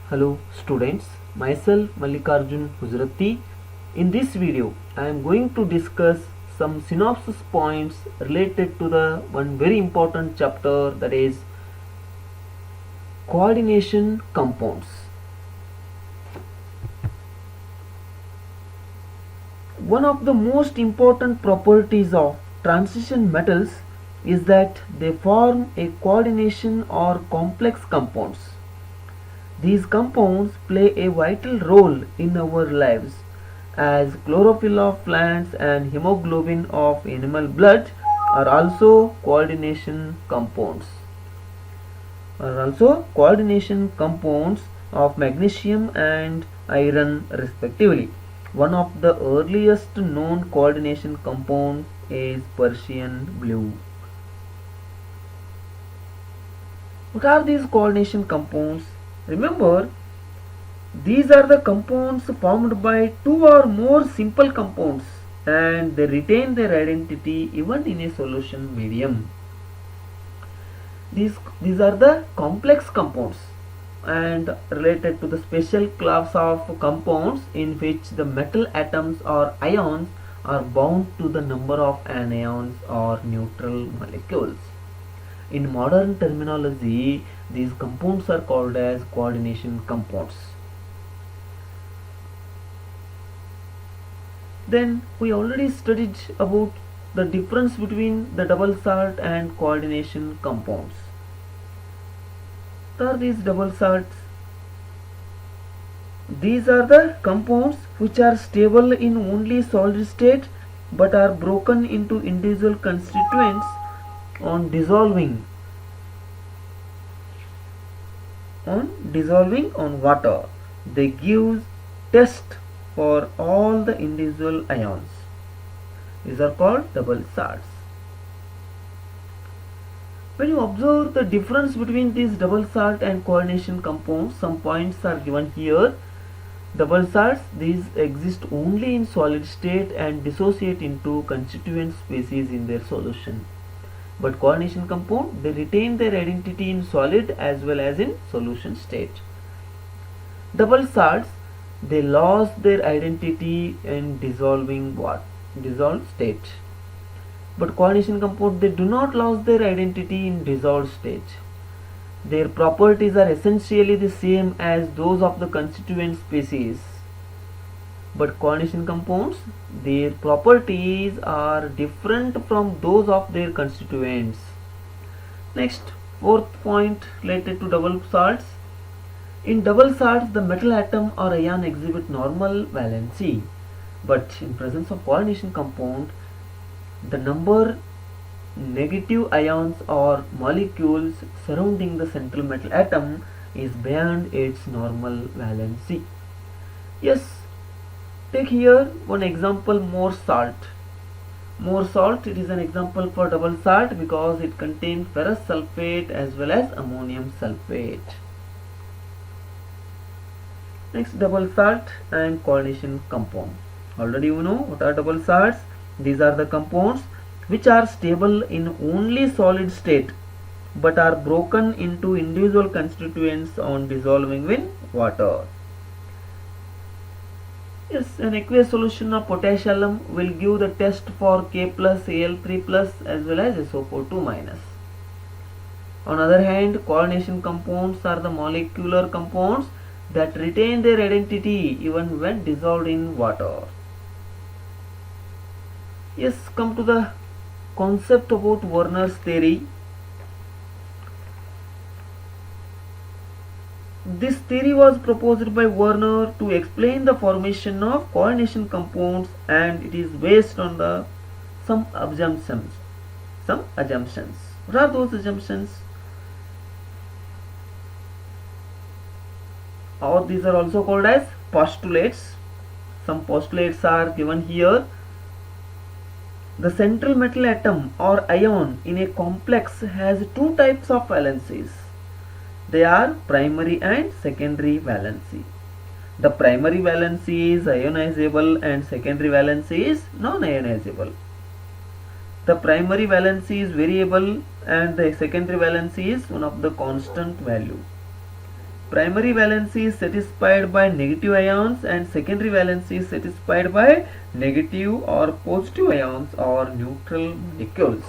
Hello students, myself Mallikarjun Huzratti. In this video, I am going to discuss some synopsis points related to the one very important chapter, that is coordination compounds. One of the most important properties of transition metals is that they form a coordination or complex compounds. These compounds play a vital role in our lives, as chlorophyll of plants and hemoglobin of animal blood are also coordination compounds of magnesium and iron respectively. One of the earliest known coordination compounds is Persian blue. What are these coordination compounds? Remember, these are the compounds formed by two or more simple compounds, and they retain their identity even in a solution medium. These are the complex compounds and related to the special class of compounds in which the metal atoms or ions are bound to the number of anions or neutral molecules. In modern terminology, these compounds are called as coordination compounds. Then we already studied about the difference between the double salt and coordination compounds. What are these double salts? These are the compounds which are stable in only solid state but are broken into individual constituents on dissolving on water. They give test for all the individual ions. These are called double salts. When you observe the difference between these double salt and coordination compounds, some points are given here. Double salts, these exist only in solid state and dissociate into constituent species in their solution. But coordination compound, they retain their identity in solid as well as in solution state. Double salts, they lost their identity in dissolved state. But coordination compounds, they do not lose their identity in dissolved state. Their properties are essentially the same as those of the constituent species. But coordination compounds, their properties are different from those of their constituents. Next, fourth point related to double salts. In double salts, the metal atom or ion exhibit normal valency, but in presence of coordination compound, the number negative ions or molecules surrounding the central metal atom is beyond its normal valency. Yes, take here one example, more salt. More salt, it is an example for double salt because it contains ferrous sulfate as well as ammonium sulfate. Next, double salt and coordination compound. Already you know what are double salts. These are the compounds which are stable in only solid state but are broken into individual constituents on dissolving in water. Yes, an aqueous solution of potassium will give the test for K plus, Al3 plus as well as SO42 minus. On the other hand, coordination compounds are the molecular compounds that retain their identity even when dissolved in water. Yes, come to the concept about Werner's theory. This theory was proposed by Werner to explain the formation of coordination compounds, and it is based on some assumptions. What are those assumptions? Or these are also called as postulates. Some postulates are given here. The central metal atom or ion in a complex has two types of valencies. They are primary and secondary valency. The primary valency is ionizable and secondary valency is non-ionizable. The primary valency is variable and the secondary valency is one of the constant value. primary valency is satisfied by negative ions and secondary valency is satisfied by negative or positive ions or neutral molecules.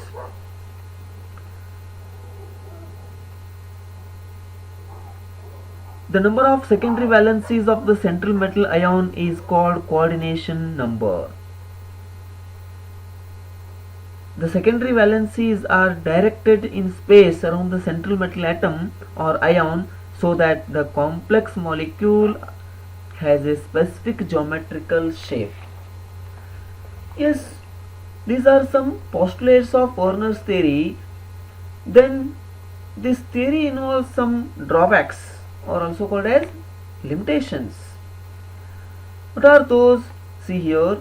The number of secondary valencies of the central metal ion is called coordination number. The secondary valencies are directed in space around the central metal atom or ion so that the complex molecule has a specific geometrical shape. Yes, these are some postulates of Werner's theory. Then this theory involves some drawbacks or also called as limitations. What are those? See here.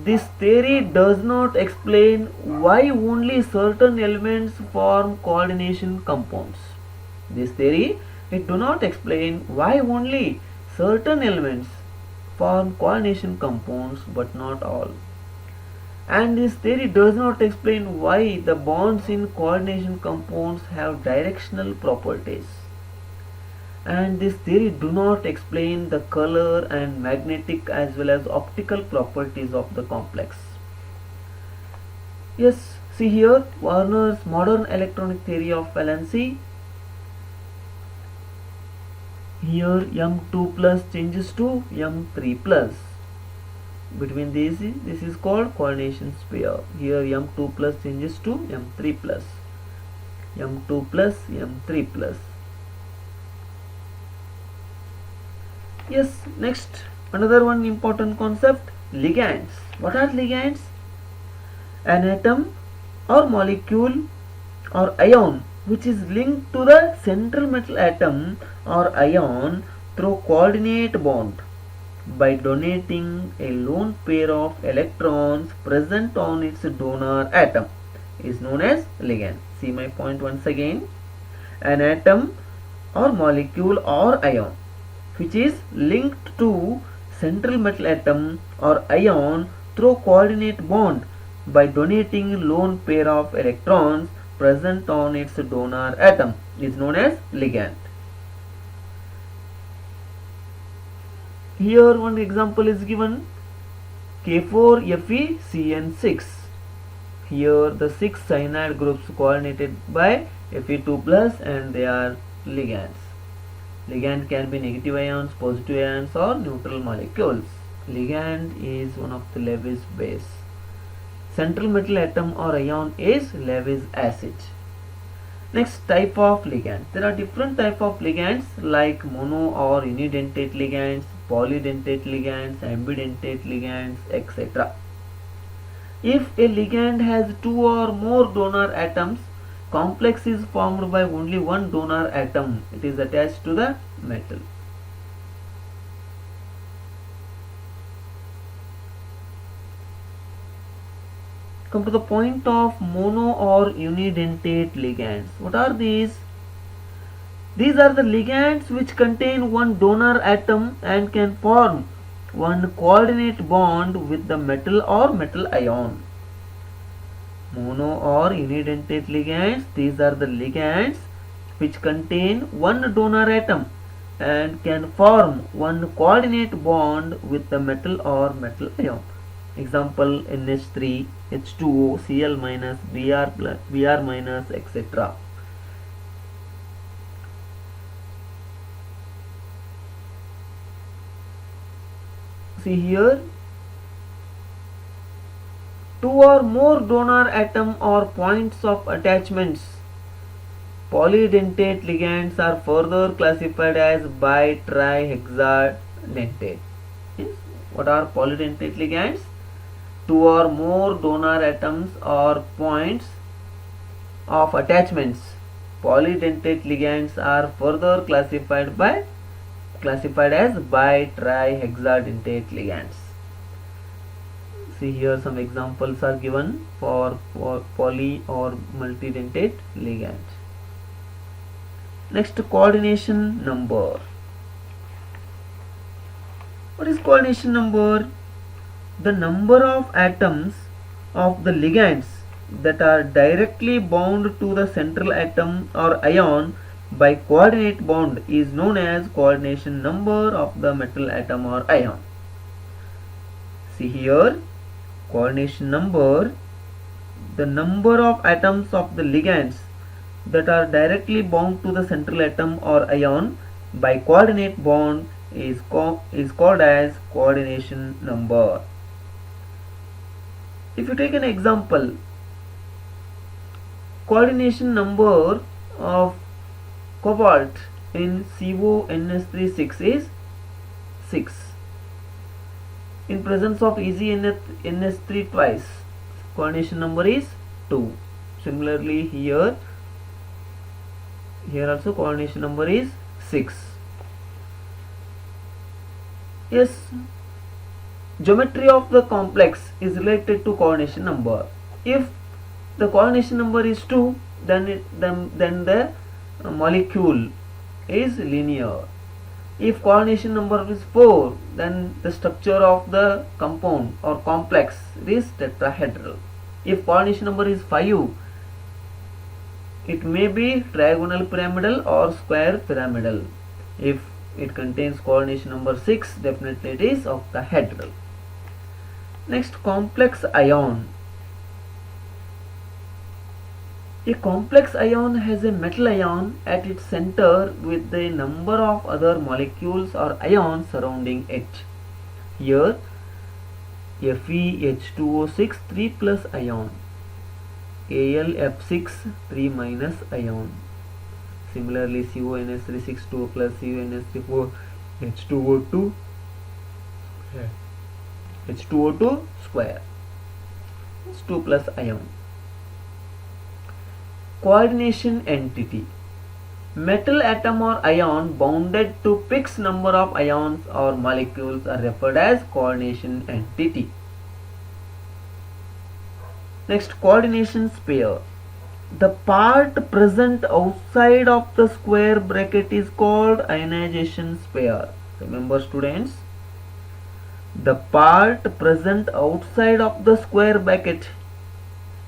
This theory does not explain why only certain elements form coordination compounds. This theory, it do not explain why only certain elements form coordination compounds but not all. And this theory does not explain why the bonds in coordination compounds have directional properties. And this theory do not explain the color and magnetic as well as optical properties of the complex. Yes, see here Werner's modern electronic theory of valency. Here M2 plus changes to M3 plus. Between these, this is called coordination pair. Here M2 plus changes to M3 plus. M2 plus M3 plus. Yes, next another one important concept, ligands. What are ligands? An atom or molecule or ion which is linked to the central metal atom or ion through coordinate bond by donating a lone pair of electrons present on its donor atom is known as ligand. See my point once again. An atom or molecule or ion which is linked to central metal atom or ion through coordinate bond by donating lone pair of electrons present on its donor atom is known as ligand. Here one example is given, K4FeCN6. Here the 6 cyanide groups coordinated by Fe2 plus and they are ligands. Ligand can be negative ions, positive ions or neutral molecules. Ligand is one of the Lewis base. Central metal atom or ion is Lewis acid. Next type of ligand. There are different type of ligands like mono or unidentate ligands, polydentate ligands, ambidentate ligands, etc. If a ligand has two or more donor atoms, complex is formed by only one donor atom. It is attached to the metal. Come to the point of mono or unidentate ligands. What are these? These are the ligands which contain one donor atom and can form one coordinate bond with the metal or metal ion. Mono or unidentate ligands, these are the ligands which contain one donor atom and can form one coordinate bond with the metal or metal ion. Example, NH3, H2O, Cl minus, Br minus, etc. See here, two or more donor atom or points of attachments. Polydentate ligands are further classified as bi-trihexadentate. Yes. What are polydentate ligands? Two or more donor atoms or points of attachments. Polydentate ligands are further classified as bi-trihexadentate ligands. See here some examples are given for poly or multidentate ligand. Next, coordination number. What is coordination number? The number of atoms of the ligands that are directly bound to the central atom or ion by coordinate bond is known as coordination number of the metal atom or ion. See here, coordination number, the number of atoms of the ligands that are directly bound to the central atom or ion by coordinate bond is called as coordination number. If you take an example, coordination number of cobalt in CONS36 is 6. In presence of EgNS3 twice, coordination number is 2. Similarly here also coordination number is 6. Yes, geometry of the complex is related to coordination number. If the coordination number is 2, then the molecule is linear. If coordination number is 4, then the structure of the compound or complex is tetrahedral. If coordination number is 5, it may be trigonal pyramidal or square pyramidal. If it contains coordination number 6, definitely it is octahedral. Next, complex ion. A complex ion has a metal ion at its center with a number of other molecules or ions surrounding it. Here, FeH2O6 3 plus ion, AlF6 3 minus ion. Similarly, CONS3 2 plus CONS3 H2O2 H2O2 square. It's 2 plus ion. Coordination entity. Metal atom or ion bounded to fixed number of ions or molecules are referred as coordination entity. Next, coordination sphere. The part present outside of the square bracket is called ionization sphere. Remember students, the part present outside of the square bracket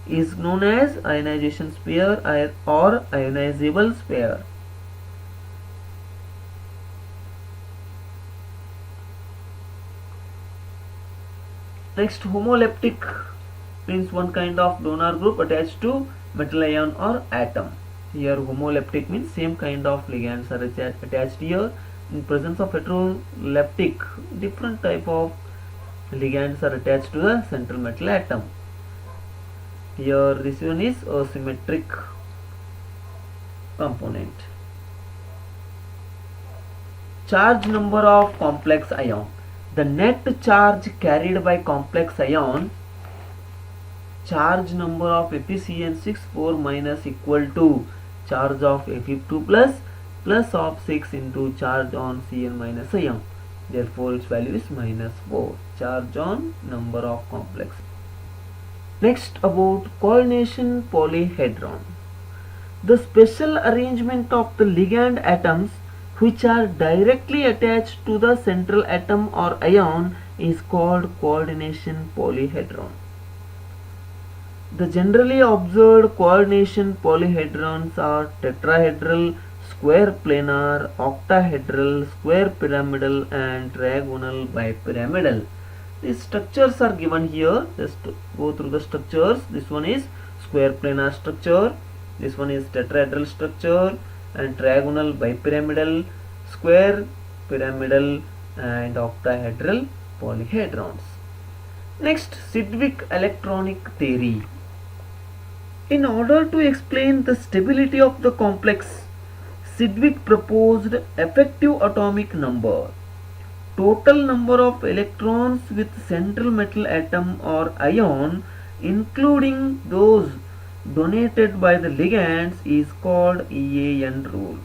is known as ionization sphere or ionizable sphere. Next, homoleptic means one kind of donor group attached to metal ion or atom. Here homoleptic means same kind of ligands are attached here. In presence of heteroleptic, different type of ligands are attached to the central metal atom. Here this one is a symmetric component. Charge number of complex ion. The net charge carried by complex ion, charge number of FeCN6 4 minus equal to charge of Fe2 plus of 6 into charge on Cn minus ion. Therefore its value is minus 4. Charge on number of complex. Next, about coordination polyhedron. The special arrangement of the ligand atoms which are directly attached to the central atom or ion is called coordination polyhedron. The generally observed coordination polyhedrons are tetrahedral, square planar, octahedral, square pyramidal and trigonal bipyramidal. These structures are given here. Just go through the structures. This one is square planar structure, this one is tetrahedral structure and trigonal bipyramidal, square pyramidal and octahedral polyhedrons. Next, Sidgwick electronic theory. In order to explain the stability of the complex, Sidgwick proposed effective atomic number, total number of electrons with central metal atom or ion, including those donated by the ligands, is called EAN rule.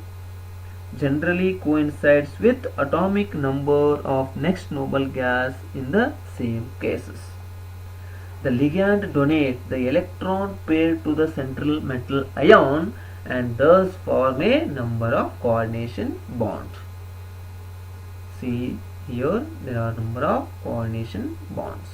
Generally coincides with atomic number of next noble gas in the same cases. The ligand donates the electron pair to the central metal ion and thus form a number of coordination bonds. See here there are number of coordination bonds.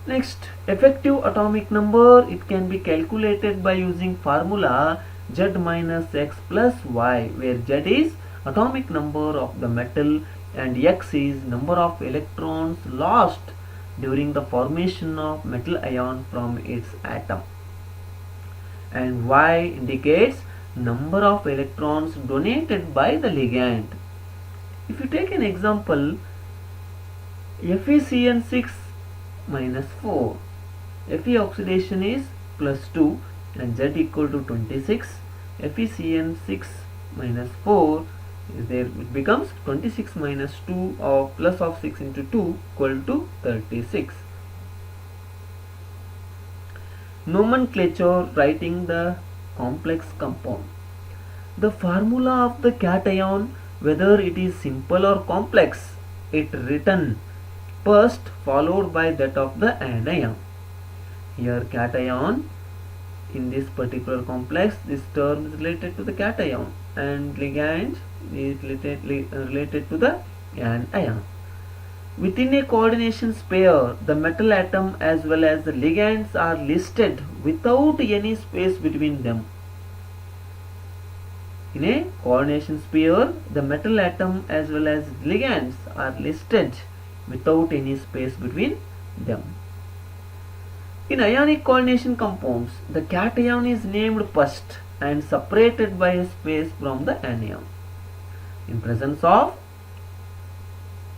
Next, effective atomic number, it can be calculated by using formula Z minus X plus Y, where Z is atomic number of the metal and X is number of electrons lost during the formation of metal ion from its atom, and Y indicates number of electrons donated by the ligand. If you take an example, FeCN6 minus 4, Fe oxidation is plus 2 and Z equal to 26. FeCN6 minus 4 is there, it becomes 26 minus 2 or plus of 6 into 2 equal to 36. Nomenclature, writing the complex compound. The formula of the cation, whether it is simple or complex, it written first followed by that of the anion. Here cation, in this particular complex, this term is related to the cation and ligand is related to the anion. Within a coordination pair, the metal atom as well as the ligands are listed without any space between them. In a coordination pair, the metal atom as well as ligands are listed without any space between them. In ionic coordination compounds, the cation is named first and separated by a space from the anion. In presence of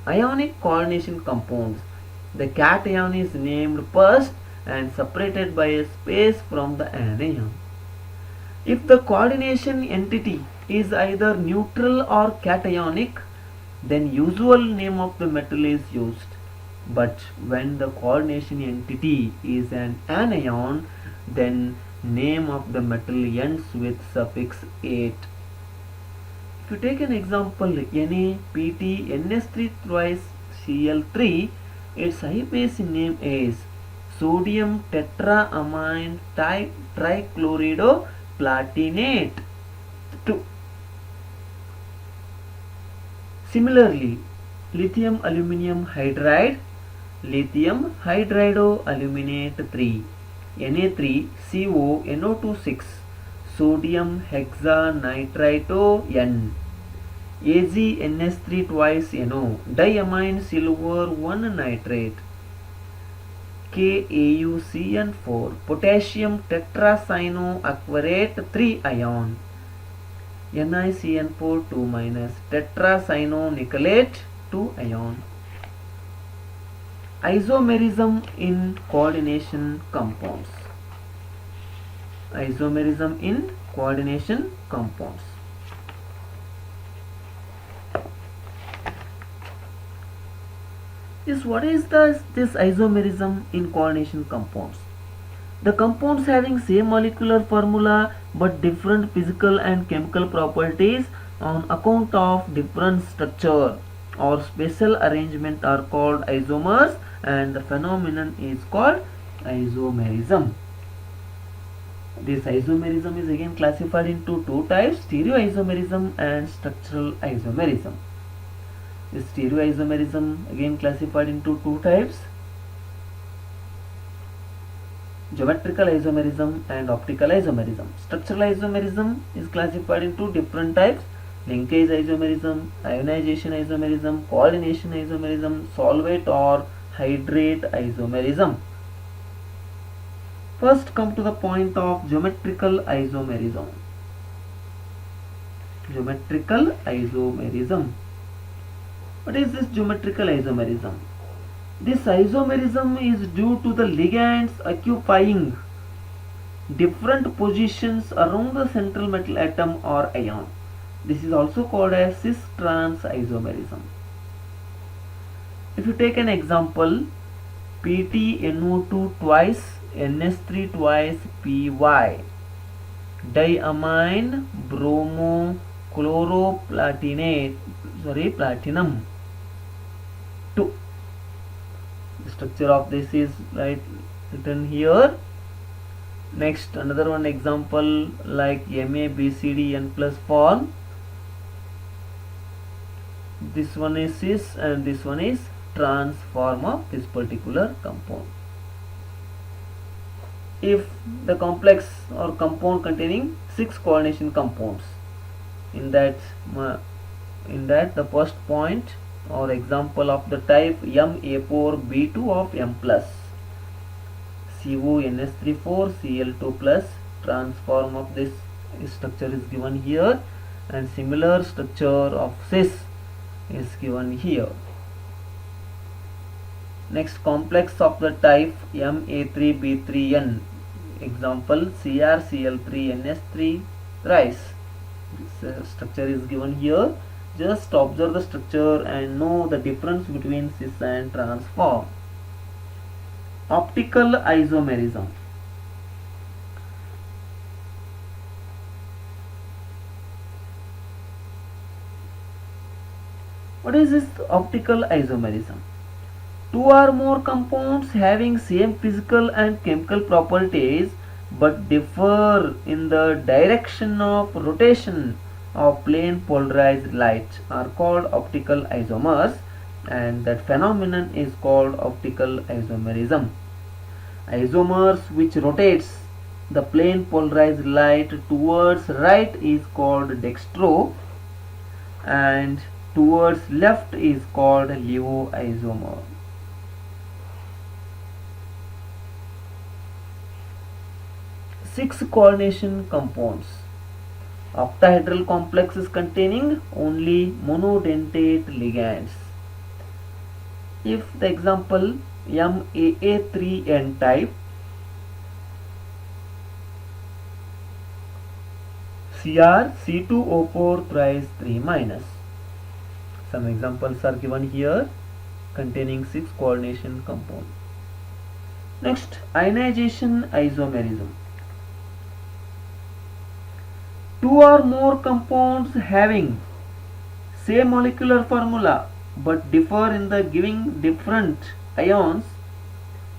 ionic coordination compounds, the cation is named first and separated by a space from the anion. If the coordination entity is either neutral or cationic, then usual name of the metal is used. But when the coordination entity is an anion, then name of the metal ends with suffix ate. If you take an example, NaPtNS3 twice Cl3, its high base name is sodium tetraamine trichloroplatinate 2. Similarly, lithium aluminium hydride, lithium hydridoaluminate 3, Na3CO NO2 6, sodium hexanitrito N, AgNS3 twice NO, diamine silver 1 nitrate, KAuCN4, potassium tetracyanoaquarate 3 ion, NiCN4 2 minus, tetracyanonickelate 2 ion. Isomerism in coordination compounds. Isomerism in coordination compounds. What is this isomerism in coordination compounds? The compounds having same molecular formula but different physical and chemical properties on account of different structure or spatial arrangement are called isomers, and the phenomenon is called isomerism. This isomerism is again classified into two types, stereoisomerism and structural isomerism. This stereoisomerism again classified into two types, geometrical isomerism and optical isomerism. Structural isomerism is classified into different types, linkage isomerism, ionization isomerism, coordination isomerism, solvate or hydrate isomerism. First come to the point of geometrical isomerism. Geometrical isomerism. What is this geometrical isomerism? This isomerism is due to the ligands occupying different positions around the central metal atom or ion. This is also called as cis-trans isomerism. If you take an example, PtNO2 twice NS3 twice Py, diamine platinum 2. The structure of this is written here. Next, another one example like MaBcDN plus form. This one is cis and this one is trans form of this particular compound. if the complex or compound containing 6 coordination compounds. In that the first point or example of the type Ma4B2 of M plus CONS34Cl2 plus, transform of this structure is given here, and similar structure of cis is given here. Next, complex of the type Ma3B3N, example CrCl3NS3 thrice. This structure is given here. Just observe the structure and know the difference between cis and transform. Optical isomerism. What is this optical isomerism? Two or more compounds having same physical and chemical properties but differ in the direction of rotation of plane polarized light are called optical isomers, and that phenomenon is called optical isomerism. Isomers which rotates the plane polarized light towards right is called dextro, and towards left is called Leo isomer. Six coordination compounds. Octahedral complexes containing only monodentate ligands. If the example MAA3N type, CrC2O4 thrice 3 minus. Some examples are given here containing 6 coordination compounds. Next, ionization isomerism. Two or more compounds having same molecular formula but differ in the giving different ions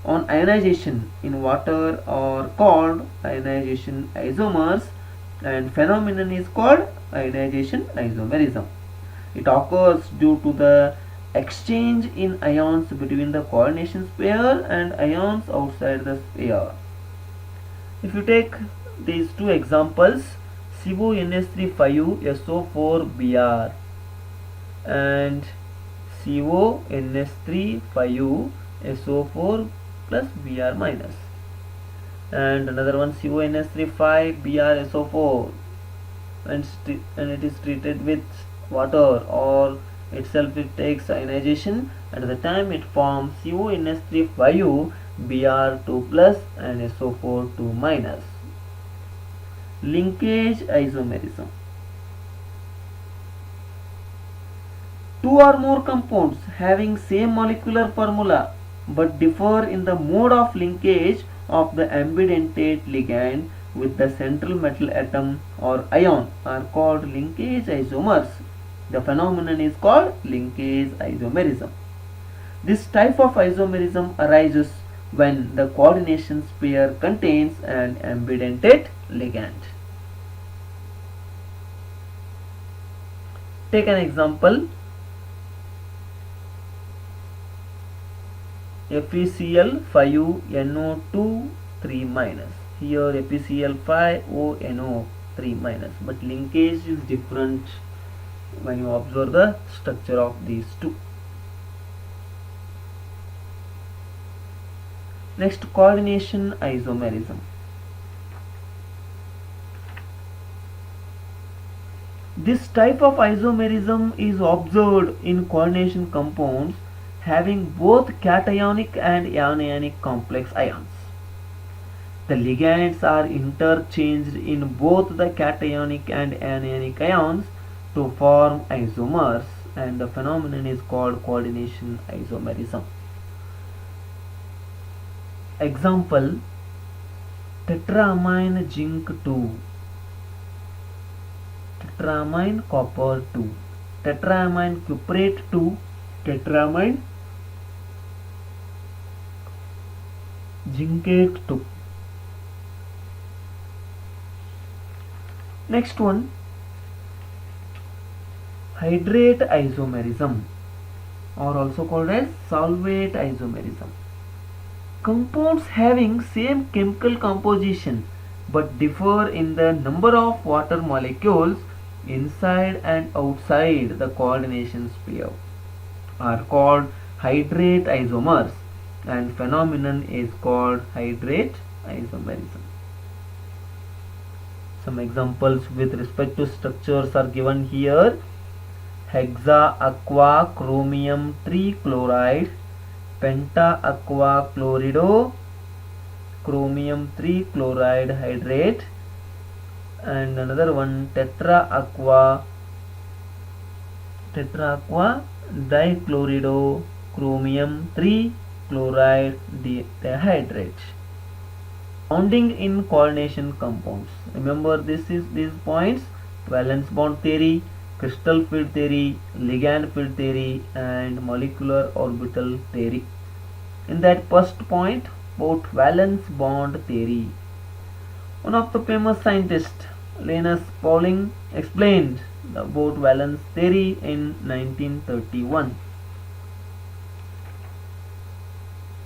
on ionization in water are called ionization isomers, and phenomenon is called ionization isomerism. It occurs due to the exchange in ions between the coordination pair and ions outside the sphere. If you take these two examples, CONS3 5U SO4Br and CONS3 5U SO4 plus Br minus, and another one CONS3 5 Br SO4, and it is treated with water, or itself it takes ionization, and at the time it forms CONS3 5U Br2 plus and SO4 2 minus. Linkage isomerism. Two or more compounds having same molecular formula but differ in the mode of linkage of the ambidentate ligand with the central metal atom or ion are called linkage isomers. The phenomenon is called linkage isomerism. This type of isomerism arises when the coordination pair contains an ambidentate ligand. Take an example. FeCl5UNO2 3 minus. Here FeCl5ONO 3 minus, but linkage is different when you observe the structure of these two. Next, coordination isomerism. This type of isomerism is observed in coordination compounds having both cationic and anionic complex ions. The ligands are interchanged in both the cationic and anionic ions to form isomers, and the phenomenon is called coordination isomerism. Example: tetramine zinc 2, tetramine copper 2, tetramine cuprate 2, tetramine zincate 2. Next one, hydrate isomerism, or also called as solvate isomerism. Compounds having same chemical composition but differ in the number of water molecules inside and outside the coordination sphere are called hydrate isomers, and phenomenon is called hydrate isomerism. Some examples with respect to structures are given here. Hexa aqua chromium trichloride, penta aqua chlorido chromium trichloride hydrate, and another one tetra aqua dichlorido chromium trichloride dihydrate. Bonding in coordination compounds. Remember these points: valence bond theory, crystal field theory, ligand field theory, and molecular orbital theory. In that first point, about valence bond theory, one of the famous scientists, Linus Pauling, explained about valence theory in 1931.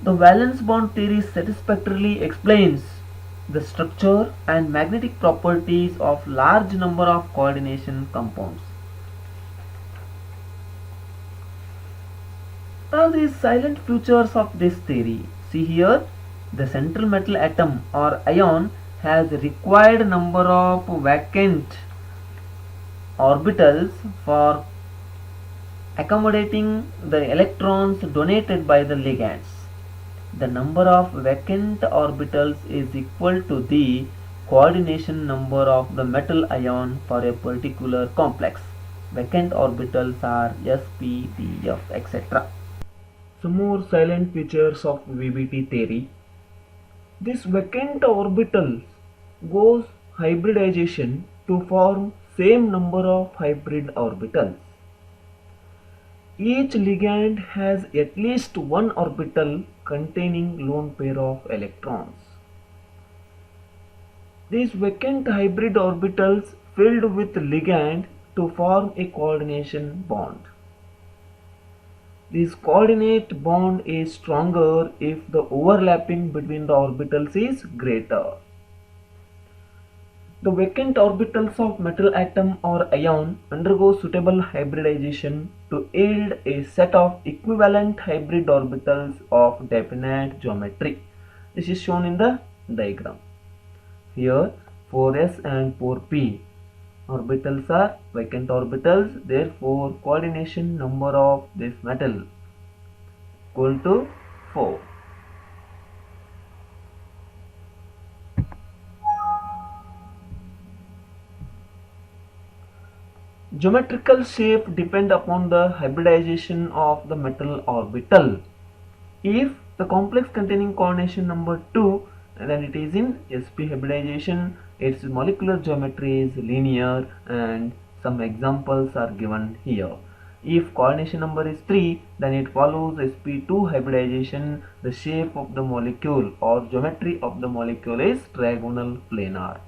The valence bond theory satisfactorily explains the structure and magnetic properties of large number of coordination compounds. Now the silent features of this theory. See here, the central metal atom or ion has required number of vacant orbitals for accommodating the electrons donated by the ligands. The number of vacant orbitals is equal to the coordination number of the metal ion for a particular complex. Vacant orbitals are sp, p, f, etc. Some more silent features of VBT theory. This vacant orbital goes hybridization to form same number of hybrid orbitals. Each ligand has at least one orbital containing lone pair of electrons. These vacant hybrid orbitals filled with ligand to form a coordination bond. This coordinate bond is stronger if the overlapping between the orbitals is greater. The vacant orbitals of metal atom or ion undergo suitable hybridization to yield a set of equivalent hybrid orbitals of definite geometry. This is shown in the diagram. Here 4s and 4p orbitals are vacant orbitals, therefore coordination number of this metal equal to 4. Geometrical shape depend upon the hybridization of the metal orbital. If the complex containing coordination number 2, then it is in sp hybridization, its molecular geometry is linear, and some examples are given here. If coordination number is 3, then it follows sp2 hybridization. The shape of the molecule or geometry of the molecule is trigonal planar.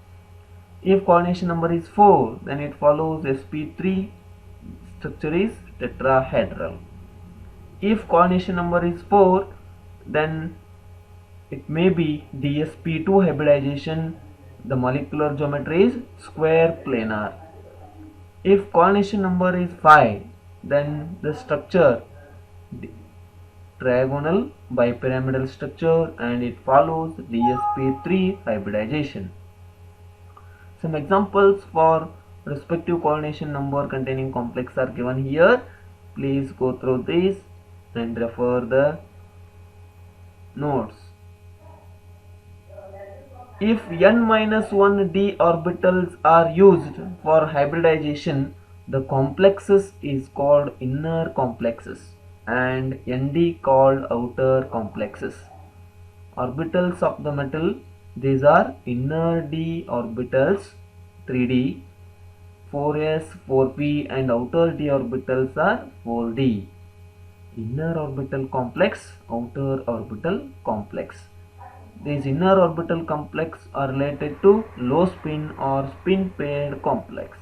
If coordination number is 4, then it follows sp3, structure is tetrahedral. If coordination number is 4, then it may be dsp2 hybridization. The molecular geometry is square planar. If coordination number is 5, then the structure trigonal bipyramidal structure, and it follows dsp3 hybridization. Some examples for respective coordination number containing complex are given here. Please go through this and refer the notes. If n-1 d orbitals are used for hybridization, the complexes is called inner complexes and nd called outer complexes. Orbitals of the metal, these are inner d orbitals 3d, 4s, 4p, and outer d orbitals are 4d. Inner orbital complex, outer orbital complex. These inner orbital complex are related to low spin or spin paired complex.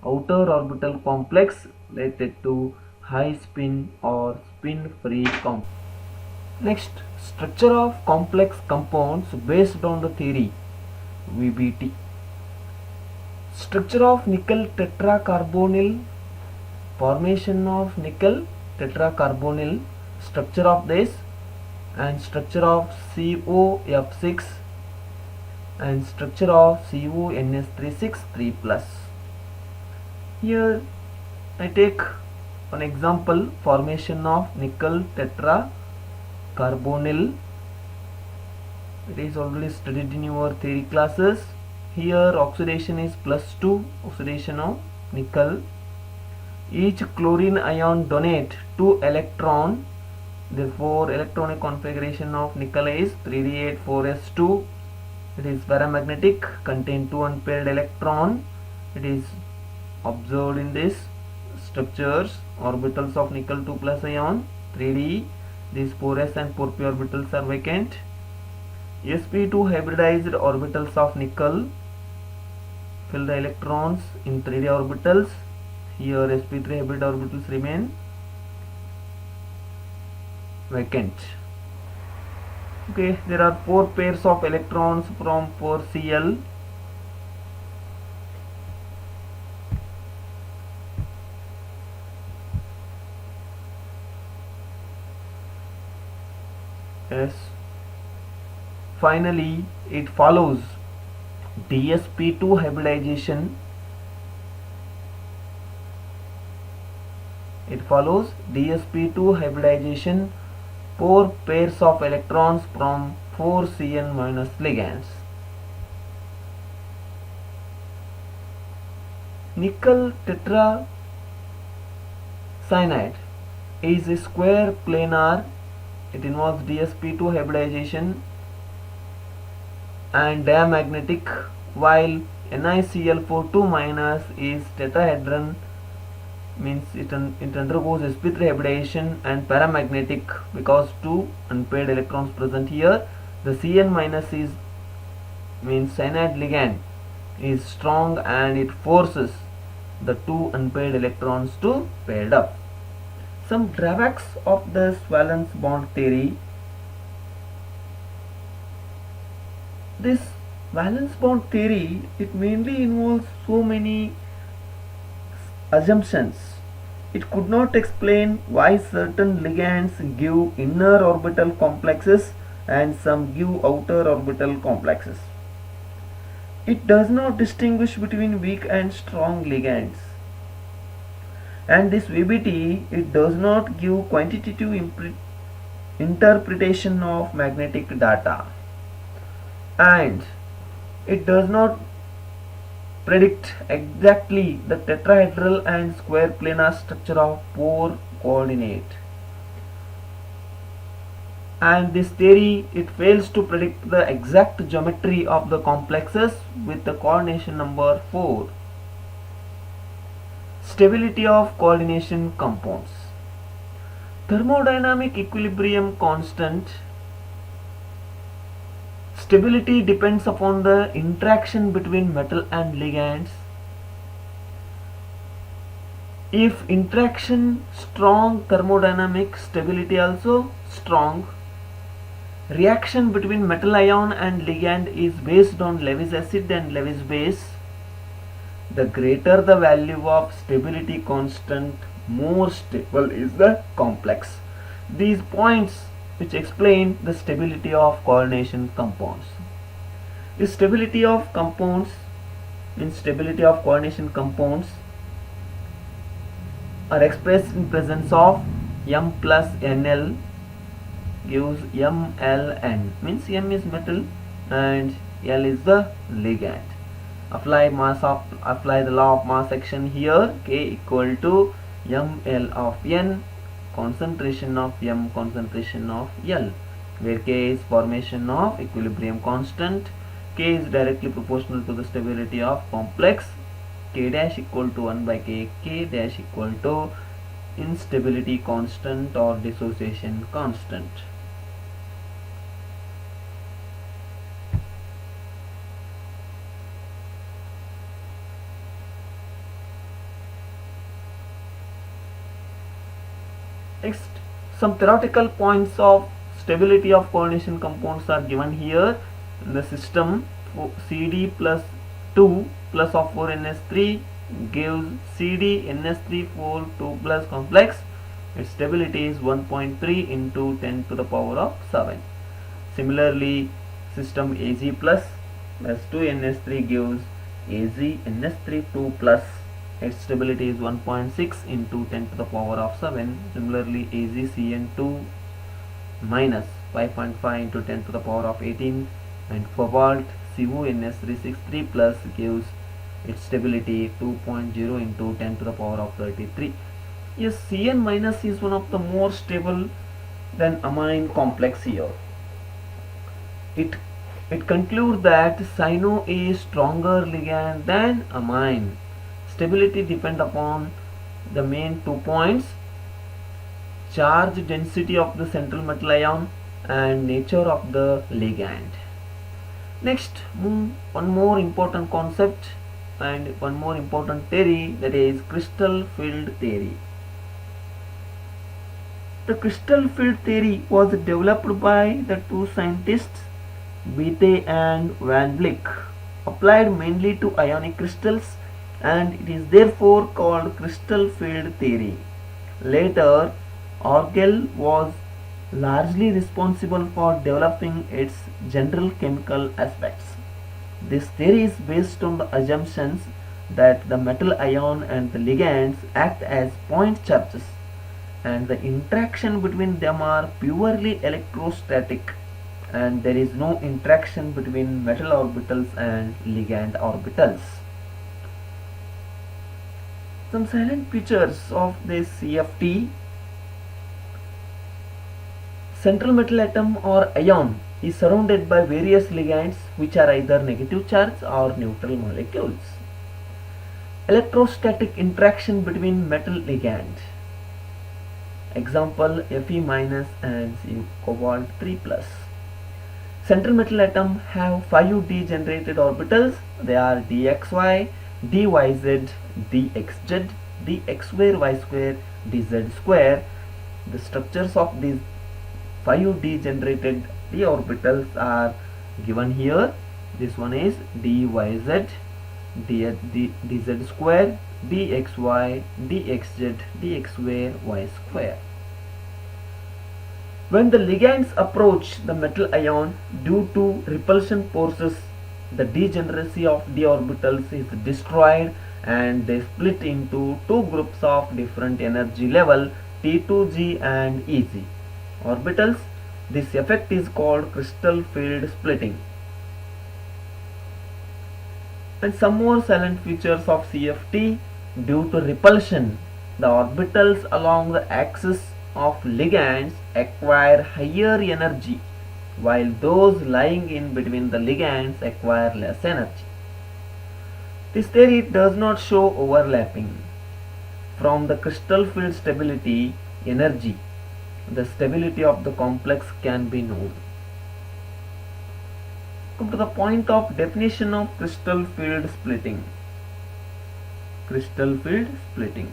Outer orbital complex related to high spin or spin free complex. Next, structure of complex compounds based on the theory VBT. Structure of nickel tetracarbonyl, formation of nickel tetracarbonyl, structure of this, and structure of COF6 and structure of CONS36 3 plus. Here I take an example, formation of nickel tetracarbonyl. It is already studied in your theory classes. Here oxidation is +2, oxidation of nickel. Each chlorine ion donate 2 electron. Therefore electronic configuration of nickel is 3d8 4s2. It is paramagnetic, contain 2 unpaired electron. It is observed in this structures, orbitals of nickel 2 plus ion 3d. These 4s and 4p orbitals are vacant. sp2 hybridized orbitals of nickel fill the electrons in 3d orbitals. Here sp3 hybrid orbitals remain vacant. Okay, there are 4 pairs of electrons from 4Cl. Yes. Finally, it follows dsp2 hybridization. It follows dsp2 hybridization, 4 pairs of electrons from 4Cn minus ligands. Nickel tetracyanide is a square planar. It involves dsp2 hybridization and diamagnetic, while NiCl4 2 minus is tetrahedron, means it undergoes sp3 hybridization and paramagnetic because 2 unpaired electrons present here. The Cn minus is means cyanide ligand is strong and it forces the 2 unpaired electrons to paired up. Some drawbacks of this valence bond theory. This valence bond theory, it mainly involves so many assumptions. It could not explain why certain ligands give inner orbital complexes and some give outer orbital complexes. It does not distinguish between weak and strong ligands. And this VBT, it does not give quantitative interpretation of magnetic data. And it does not predict exactly the tetrahedral and square planar structure of 4 coordinate. And this theory, it fails to predict the exact geometry of the complexes with the coordination number 4. Stability of coordination compounds. Thermodynamic equilibrium constant. Stability depends upon the interaction between metal and ligands. If interaction strong, thermodynamic stability also strong. Reaction between metal ion and ligand is based on Lewis acid and Lewis base. The greater the value of stability constant, more stable is the complex. These points which explain the stability of coordination compounds. The stability of compounds means stability of coordination compounds are expressed in presence of M plus NL gives MLN, means M is metal and L is the ligand. Apply the law of mass action here. K equal to ml of n, concentration of m, concentration of L, where K is formation of equilibrium constant. K is directly proportional to the stability of complex. K dash equal to 1 by K, K dash equal to instability constant or dissociation constant. Next, some theoretical points of stability of coordination compounds are given here. In the system, CD plus 2 plus of 4NH3 gives CdNH3 2 plus complex. Its stability is 1.3 into 10 to the power of 7. Similarly, system Ag plus 2NH3 gives AgNH3 2 plus. Its stability is 1.6 into 10 to the power of 7. Similarly, AgCN2 minus 5.5 into 10 to the power of 18, and cobalt CuNH363 plus gives its stability 2.0 into 10 to the power of 33. Yes, Cn minus is one of the more stable than amine complex here. It concludes that cyano is stronger ligand than amine. Stability depends upon the main 2 points: charge density of the central metal ion and nature of the ligand. Next, one more important concept and one more important theory, that is crystal field theory. The crystal field theory was developed by the two scientists Bethe and Van Vlick, applied mainly to ionic crystals, and it is therefore called crystal field theory. Later, Orgel was largely responsible for developing its general chemical aspects. This theory is based on the assumptions that the metal ion and the ligands act as point charges, and the interaction between them are purely electrostatic, and there is no interaction between metal orbitals and ligand orbitals. Some silent features of this CFT: central metal atom or ion is surrounded by various ligands which are either negative charge or neutral molecules. Electrostatic interaction between metal ligand. Example, Fe minus and cobalt 3 plus. Central metal atom have 5 degenerated orbitals. They are dxy, dyz, dxz, dx square, y square, dz square. The structures of these 5 degenerated d orbitals are given here. This one is dyz, dz square, dxy, dxz, dx square, y square. When the ligands approach the metal ion due to repulsion forces, the degeneracy of d orbitals is destroyed and they split into two groups of different energy level, T2g and Eg orbitals. This effect is called crystal field splitting. And some more silent features of CFT: due to repulsion, the orbitals along the axis of ligands acquire higher energy, while those lying in between the ligands acquire less energy. This theory does not show overlapping. From the crystal field stability energy, the stability of the complex can be known. Come to the point of definition of crystal field splitting. Crystal field splitting.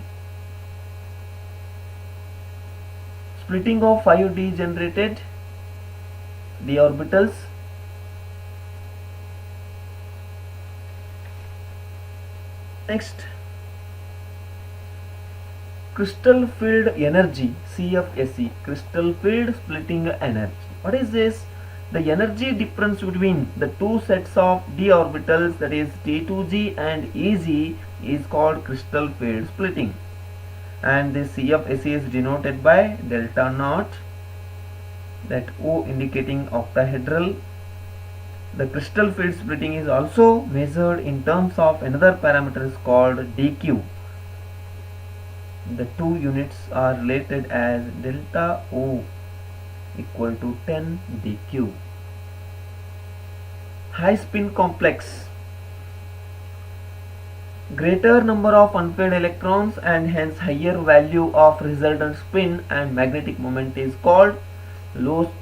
Splitting of 5d generated d orbitals. Next, crystal field energy, CFSE, crystal field splitting energy. What is this? The energy difference between the two sets of d orbitals, that is T2g and Eg, is called crystal field splitting, and this CFSE is denoted by delta naught, that O indicating octahedral. The crystal field splitting is also measured in terms of another parameter called dq. The two units are related as delta O equal to 10 dq. High spin complex. Greater number of unpaired electrons and hence higher value of resultant spin and magnetic moment is called low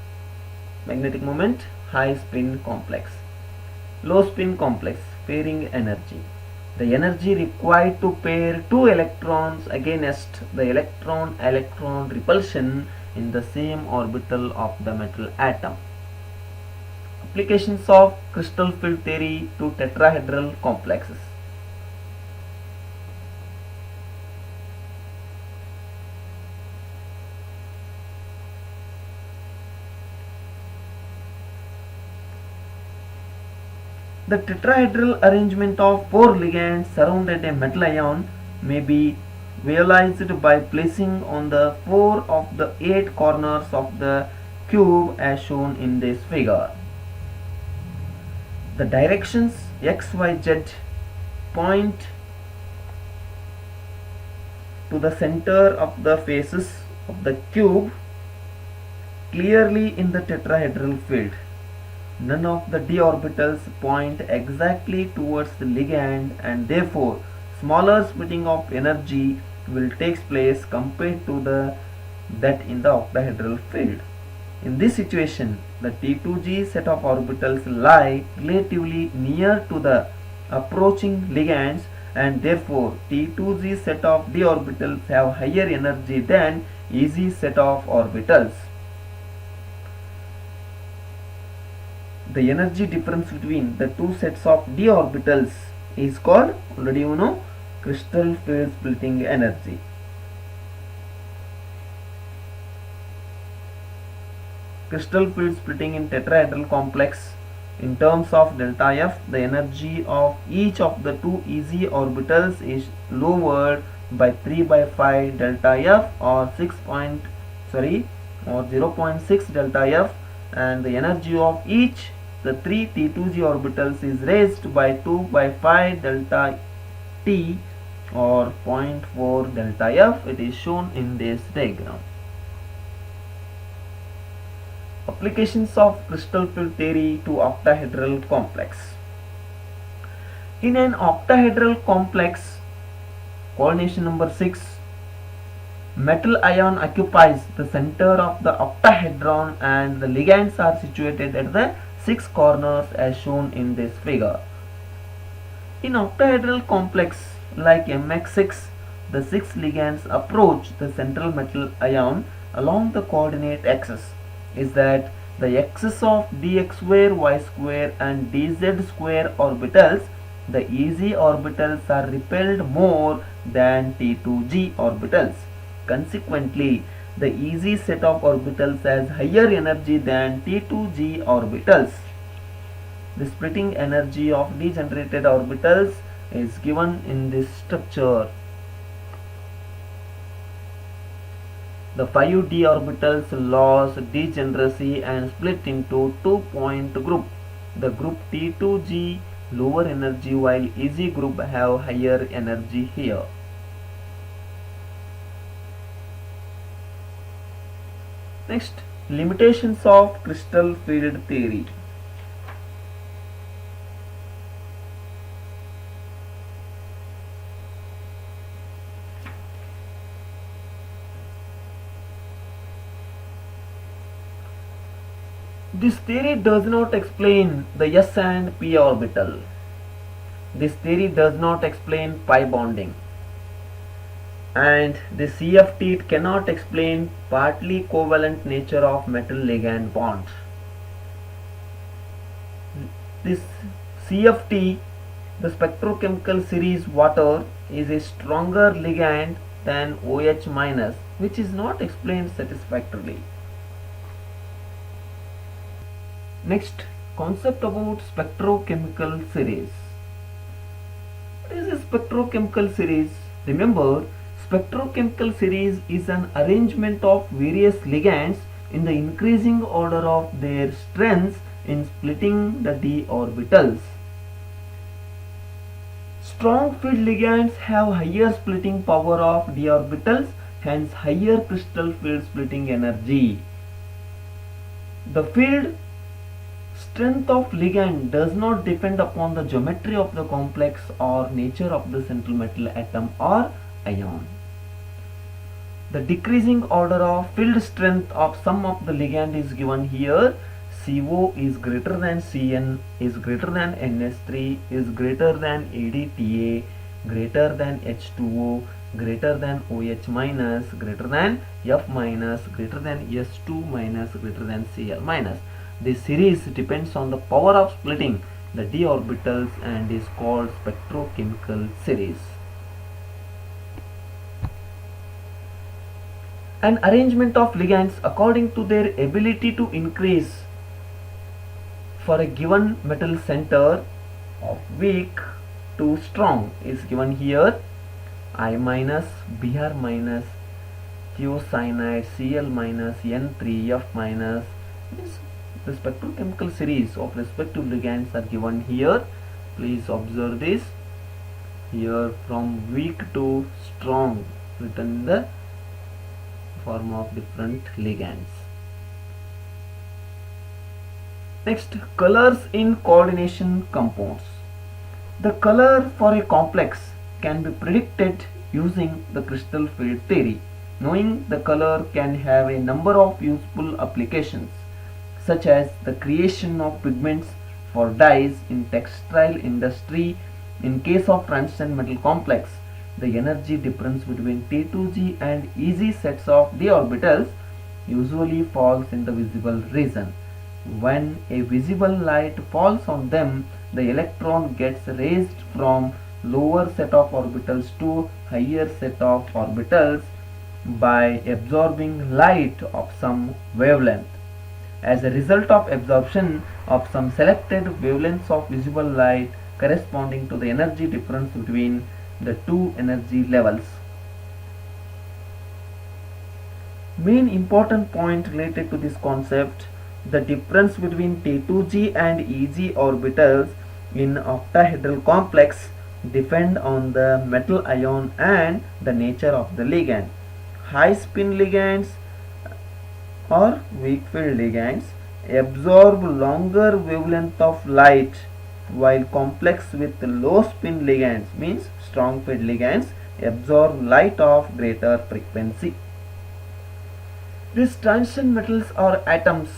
magnetic moment, high spin complex. Low spin complex, pairing energy. The energy required to pair two electrons against the electron-electron repulsion in the same orbital of the metal atom. Applications of crystal field theory to tetrahedral complexes. The tetrahedral arrangement of 4 ligands surrounded a metal ion may be visualized by placing on the 4 of the 8 corners of the cube as shown in this figure. The directions x, y, z point to the center of the faces of the cube clearly in the tetrahedral field. None of the d orbitals point exactly towards the ligand, and therefore smaller splitting of energy will take place compared to that in the octahedral field. In this situation, the T2G set of orbitals lie relatively near to the approaching ligands, and therefore T2G set of d orbitals have higher energy than EZ set of orbitals. The energy difference between the two sets of d orbitals is called, already you know, crystal field splitting energy. Crystal field splitting in tetrahedral complex, in terms of delta F, the energy of each of the two EZ orbitals is lowered by 3 by 5 delta F, or 0.6 delta F, and the energy of each the 3 T2G orbitals is raised by 2 by 5 delta T, or 0.4 delta F. It is shown in this diagram. Applications of crystal field theory to octahedral complex. In an octahedral complex, coordination number 6, metal ion occupies the center of the octahedron and the ligands are situated at the 6 corners as shown in this figure. In octahedral complex like MX6, the 6 ligands approach the central metal ion along the coordinate axis, is that the axis of dx square, y square and dz square orbitals, the EZ orbitals are repelled more than T2G orbitals. Consequently, the EZ set of orbitals has higher energy than T2G orbitals. The splitting energy of degenerated orbitals is given in this structure. The 5 d orbitals lost degeneracy and split into 2-point group. The group T2G lower energy while EZ group have higher energy here. Next, limitations of crystal field theory. This theory does not explain the s and p orbital. This theory does not explain pi bonding. And the CFT cannot explain partly covalent nature of metal ligand bonds. This CFT, the spectrochemical series water, is a stronger ligand than OH minus, which is not explained satisfactorily. Next, concept about spectrochemical series. What is a spectrochemical series? Remember, spectrochemical series is an arrangement of various ligands in the increasing order of their strengths in splitting the d orbitals. Strong field ligands have higher splitting power of d orbitals, hence higher crystal field splitting energy. The field strength of ligand does not depend upon the geometry of the complex or nature of the central metal atom or ion. The decreasing order of field strength of some of the ligand is given here. CO is greater than Cn, is greater than NS3, is greater than ADTA, greater than H2O, greater than OH minus, greater than F minus, greater than S2 minus, greater than Cl minus. This series depends on the power of splitting the d orbitals and is called spectrochemical series. An arrangement of ligands according to their ability to increase for a given metal center of weak to strong is given here. I minus, Br minus, thiocyanide, Cl minus, N3, F minus. The spectrochemical series of respective ligands are given here. Please observe this. Here from weak to strong written in the form of different ligands. Next, colors in coordination compounds. The color for a complex can be predicted using the crystal field theory. Knowing the color can have a number of useful applications, such as the creation of pigments for dyes in textile industry. In case of transition metal complex, the energy difference between T2G and EG sets of d orbitals usually falls in the visible region. When a visible light falls on them, the electron gets raised from lower set of orbitals to higher set of orbitals by absorbing light of some wavelength. As a result of absorption of some selected wavelengths of visible light corresponding to the energy difference between the two energy levels. Main important point related to this concept: the difference between T2G and EG orbitals in octahedral complex depend on the metal ion and the nature of the ligand. High spin ligands or weak field ligands absorb longer wavelength of light, while complex with low spin ligands, means strong field ligands, absorb light of greater frequency. These transition metals are atoms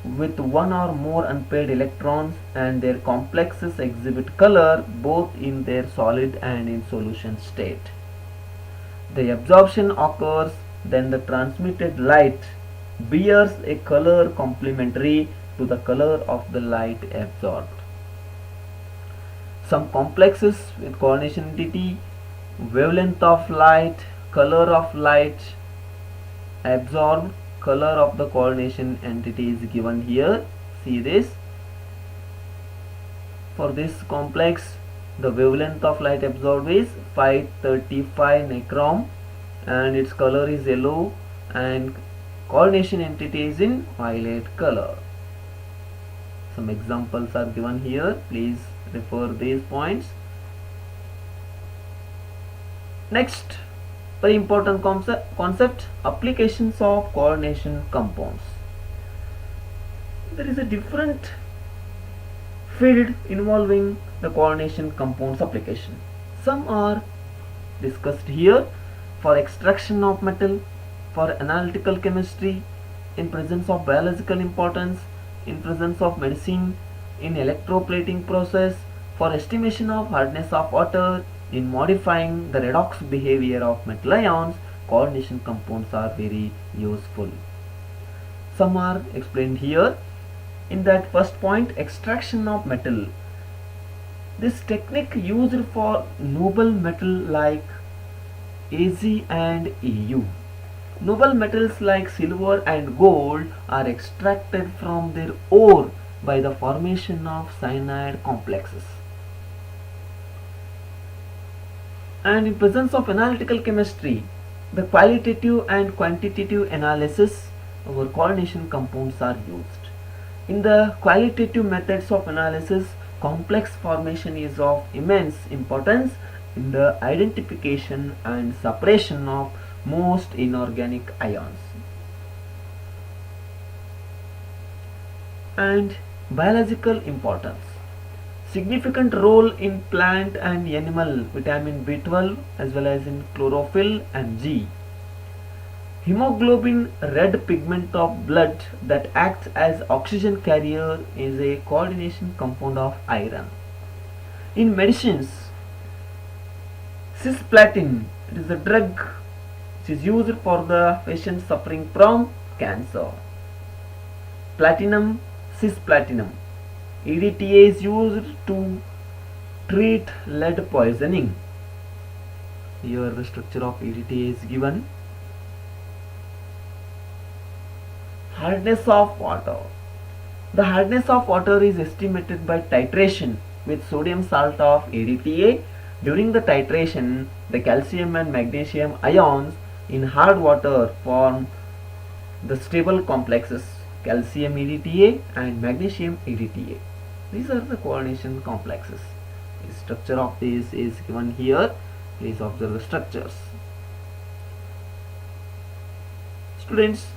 with one or more unpaired electrons, and their complexes exhibit color both in their solid and in solution state. The absorption occurs, then the transmitted light bears a color complementary to the color of the light absorbed. Some complexes with coordination entity, wavelength of light, color of light absorbed, color of the coordination entity is given here. See this. For this complex, the wavelength of light absorbed is 535 nicrom and its color is yellow, and coordination entity is in violet color. Some examples are given here. Please refer these points. Next, very important concept, applications of coordination compounds. There is a different field involving the coordination compounds application. Some are discussed here: for extraction of metal, for analytical chemistry, in presence of biological importance, in presence of medicine, in electroplating process, for estimation of hardness of water, in modifying the redox behavior of metal ions. Coordination compounds are very useful. Some are explained here. In that first point, extraction of metal. This technique used for noble metal like Ag and Au. Noble metals like silver and gold are extracted from their ore by the formation of cyanide complexes. And in presence of analytical chemistry, the qualitative and quantitative analysis of coordination compounds are used. In the qualitative methods of analysis, complex formation is of immense importance in the identification and separation of most inorganic ions. And biological importance. Significant role in plant and animal vitamin B12 as well as in chlorophyll and G. Hemoglobin, red pigment of blood that acts as oxygen carrier, is a coordination compound of iron. In medicines, cisplatin, It is a drug which is used for the patient suffering from cancer. Platinum, cisplatinum. EDTA is used to treat lead poisoning. Here the structure of EDTA is given. Hardness of water. The hardness of water is estimated by titration with sodium salt of EDTA. During the titration, the calcium and magnesium ions in hard water form the stable complexes calcium EDTA and magnesium EDTA. These are the coordination complexes. The structure of this is given here. Please observe the structures. Students,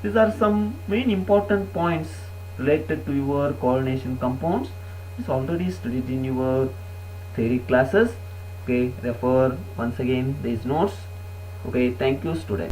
these are some main important points related to your coordination compounds. It's already studied in your theory classes. Okay, refer once again these notes. Okay, thank you students.